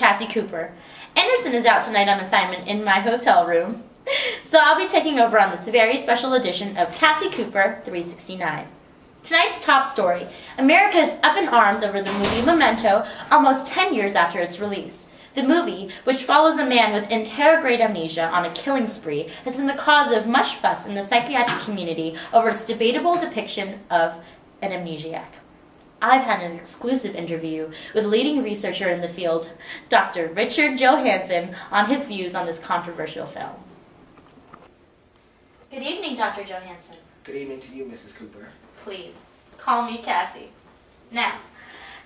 Cassie Cooper. Anderson is out tonight on assignment in my hotel room, so I'll be taking over on this very special edition of Cassie Cooper 369. Tonight's top story: America is up in arms over the movie Memento almost 10 years after its release. The movie, which follows a man with anterograde amnesia on a killing spree, has been the cause of much fuss in the psychiatric community over its debatable depiction of an amnesiac. I've had an exclusive interview with leading researcher in the field, Dr. Richard Johansson, on his views on this controversial film. Good evening, Dr. Johansson. Good evening to you, Mrs. Cooper. Please, call me Cassie. Now,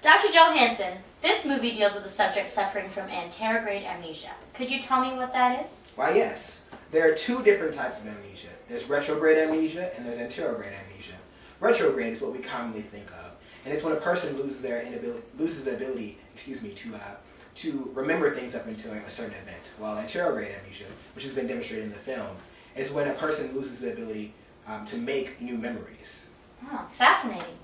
Dr. Johansson, this movie deals with a subject suffering from anterograde amnesia. Could you tell me what that is? Why, yes. There are two different types of amnesia. There's retrograde amnesia and there's anterograde amnesia. Retrograde is what we commonly think of, and it's when a person loses the ability, to remember things up until a certain event. While anterograde amnesia, which has been demonstrated in the film, is when a person loses the ability to make new memories. Oh, fascinating.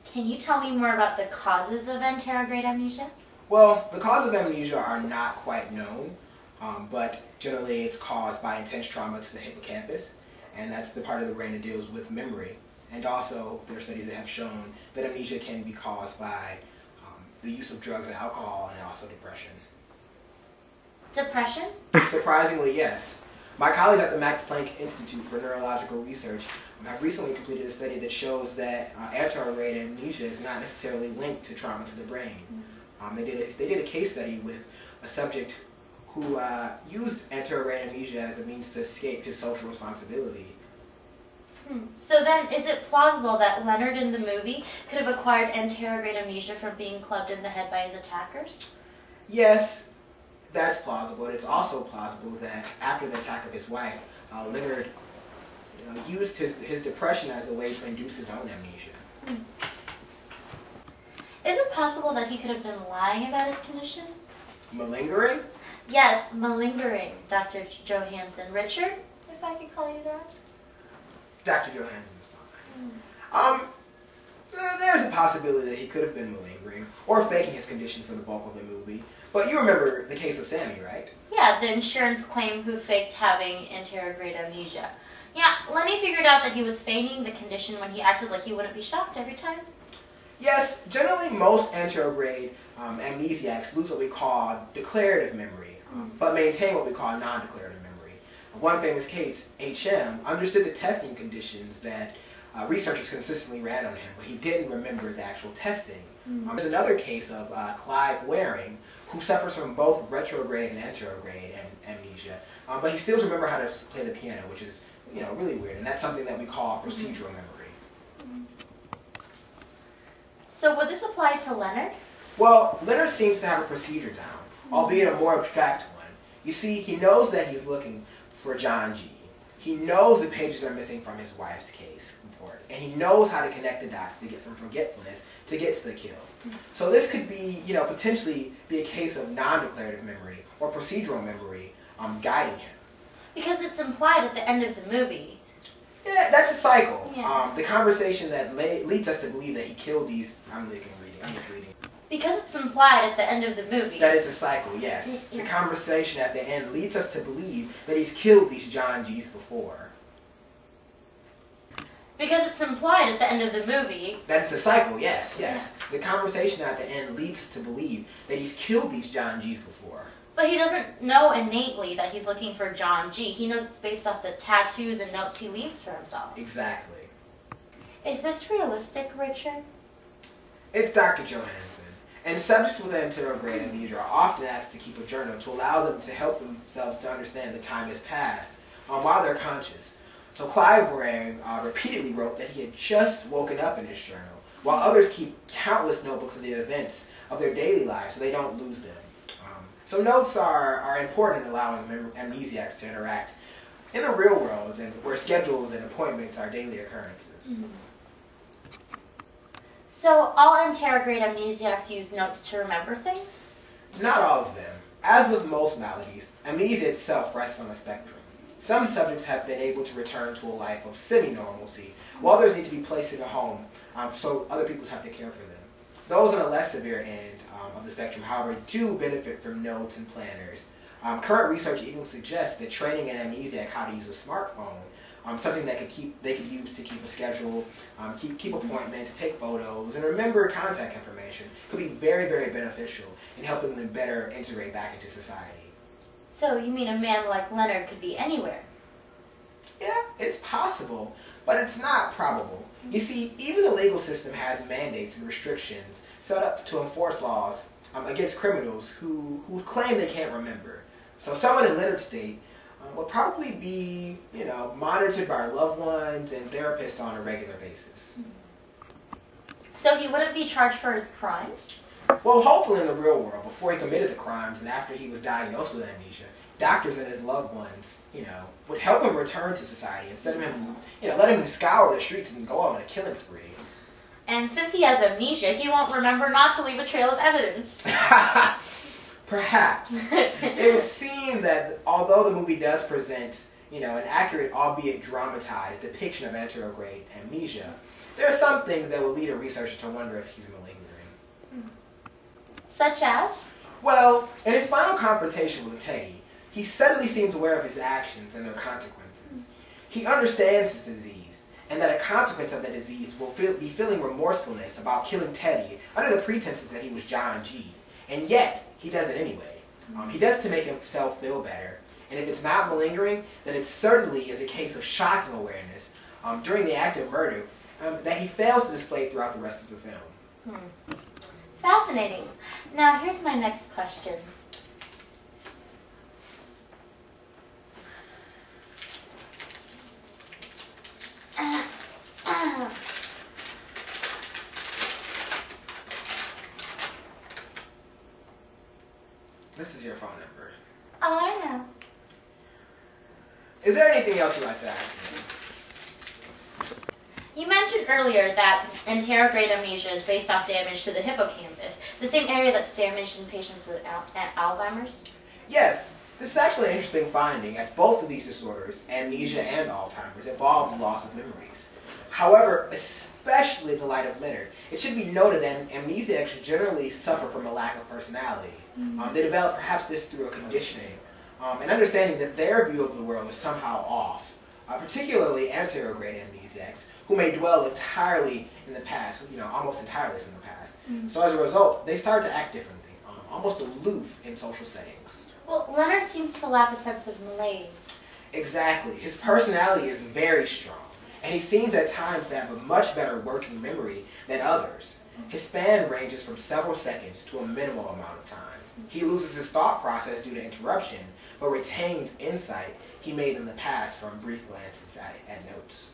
Can you tell me more about the causes of anterograde amnesia? Well, the causes of amnesia are not quite known, but generally it's caused by intense trauma to the hippocampus, and that's the part of the brain that deals with memory. And also, there are studies that have shown that amnesia can be caused by the use of drugs and alcohol, and also depression. Depression? Surprisingly, yes. My colleagues at the Max Planck Institute for Neurological Research have recently completed a study that shows that anterograde amnesia is not necessarily linked to trauma to the brain. They did a case study with a subject who used anterograde amnesia as a means to escape his social responsibility. So then, is it plausible that Leonard in the movie could have acquired anterograde amnesia from being clubbed in the head by his attackers? Yes, that's plausible. It's also plausible that after the attack of his wife, Leonard used his depression as a way to induce his own amnesia. Is it possible that he could have been lying about his condition? Malingering? Yes, malingering, Dr. Johansson. Richard, if I could call you that? Dr. Johansson's fine. There's a possibility that he could have been malingering or faking his condition for the bulk of the movie. But you remember the case of Sammy, right? Yeah, the insurance claim who faked having anterograde amnesia. Yeah, Lenny figured out that he was feigning the condition when he acted like he wouldn't be shocked every time. Yes, generally most anterograde amnesiacs lose what we call declarative memory, but maintain what we call non-declarative memory. One famous case, H.M., understood the testing conditions that researchers consistently ran on him, but he didn't remember the actual testing. There's another case of Clive Waring, who suffers from both retrograde and anterograde amnesia, but he still remembers how to play the piano, which is really weird, and that's something that we call procedural memory. So would this apply to Leonard? Well, Leonard seems to have a procedure down, albeit a more abstract one. You see, he knows that he's looking for John G. He knows the pages are missing from his wife's case report, and he knows how to connect the dots to get from forgetfulness to get to the kill. So this could be, potentially be a case of non-declarative memory or procedural memory guiding him. Because it's implied at the end of the movie. Yeah, that's a cycle. Yeah. The conversation that leads us to believe that he killed these. I'm just reading. Because it's implied at the end of the movie. That it's a cycle, yes. Yeah. The conversation at the end leads us to believe that he's killed these John G's before. Because it's implied at the end of the movie. That it's a cycle, yes. Yeah. The conversation at the end leads us to believe that he's killed these John G's before. But he doesn't know innately that he's looking for John G. He knows it's based off the tattoos and notes he leaves for himself. Exactly. Is this realistic, Richard? It's Dr. Johansson. And subjects with anterograde amnesia are often asked to keep a journal to allow them to help themselves to understand the time has passed while they're conscious. So Clive Waring repeatedly wrote that he had just woken up in his journal, while others keep countless notebooks of the events of their daily lives so they don't lose them. So notes are important in allowing amnesiacs to interact in the real world, and where schedules and appointments are daily occurrences. So all anterograde amnesiacs use notes to remember things? Not all of them. As with most maladies, amnesia itself rests on a spectrum. Some subjects have been able to return to a life of semi-normalcy, while others need to be placed in a home, so other people have to care for them. Those on the less severe end of the spectrum, however, do benefit from notes and planners. Current research even suggests that training an amnesiac how to use a smartphone, something that they could use to keep a schedule, keep appointments, take photos, and remember contact information, could be very, very beneficial in helping them better integrate back into society. So you mean a man like Leonard could be anywhere? Yeah, it's possible, but it's not probable. You see, even the legal system has mandates and restrictions set up to enforce laws against criminals who claim they can't remember. So someone in Leonard's state will probably be, monitored by loved ones and therapists on a regular basis. So he wouldn't be charged for his crimes? Well, hopefully in the real world, before he committed the crimes and after he was diagnosed with amnesia, doctors and his loved ones, would help him return to society instead of him, let him scour the streets and go on a killing spree. And since he has amnesia, he won't remember not to leave a trail of evidence. Perhaps. It would seem that although the movie does present, an accurate, albeit dramatized, depiction of anterograde amnesia, there are some things that will lead a researcher to wonder if he's malingering. Such as? Well, in his final confrontation with Teddy, he suddenly seems aware of his actions and their consequences. He understands his disease, and that a consequence of the disease will be feeling remorsefulness about killing Teddy under the pretenses that he was John G. And yet, he does it anyway. He does it to make himself feel better, and if it's not malingering, then it certainly is a case of shocking awareness during the act of murder that he fails to display throughout the rest of the film. Fascinating. Now, here's my next question. This is your phone number. Oh, I know. Is there anything else you'd like to ask me? You mentioned earlier that anterograde amnesia is based off damage to the hippocampus, the same area that's damaged in patients with Alzheimer's? Yes, this is actually an interesting finding, as both of these disorders, amnesia and Alzheimer's, involve the loss of memories. However, especially in the light of Leonard, it should be noted that amnesiacs generally suffer from a lack of personality. They develop perhaps this through a conditioning, and understanding that their view of the world is somehow off, particularly anterograde amnesiacs, who may dwell entirely in the past, almost entirely in the past. So as a result, they start to act differently, almost aloof in social settings. Well, Leonard seems to lack a sense of malaise. Exactly. His personality is very strong, and he seems at times to have a much better working memory than others. His span ranges from several seconds to a minimal amount of time. He loses his thought process due to interruption, but retains insight he made in the past from brief glances at notes.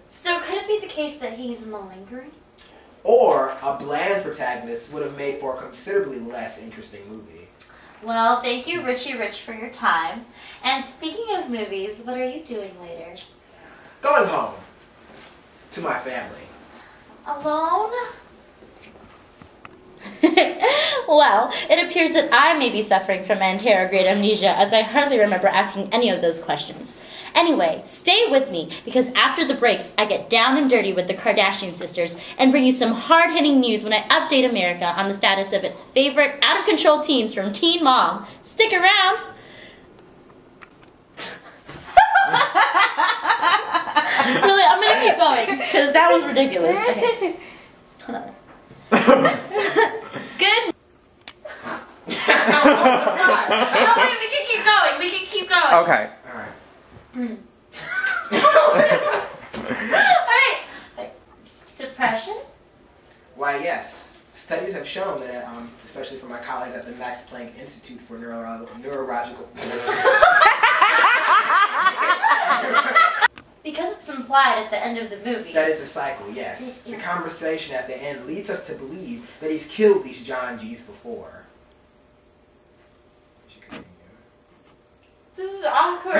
So could it be the case that he's malingering? Or a bland protagonist would have made for a considerably less interesting movie. Well, thank you, Richie Rich, for your time. And speaking of movies, what are you doing later? Going home. To my family. Alone? Well, it appears that I may be suffering from anterograde amnesia, as I hardly remember asking any of those questions. Anyway, stay with me, because after the break, I get down and dirty with the Kardashian sisters and bring you some hard-hitting news when I update America on the status of its favorite out-of-control teens from Teen Mom. Stick around! Really, I'm going to keep going, because that was ridiculous. Okay. Hold on. Good. Oh, wait, we can keep going. We can keep going. Okay. All right. Alright. Depression? Why, yes. Studies have shown that, especially from my colleagues at the Max Planck Institute for Neurological... Because it's implied at the end of the movie. That it's a cycle, yes. Yeah. The conversation at the end leads us to believe that he's killed these John G's before. This is awkward.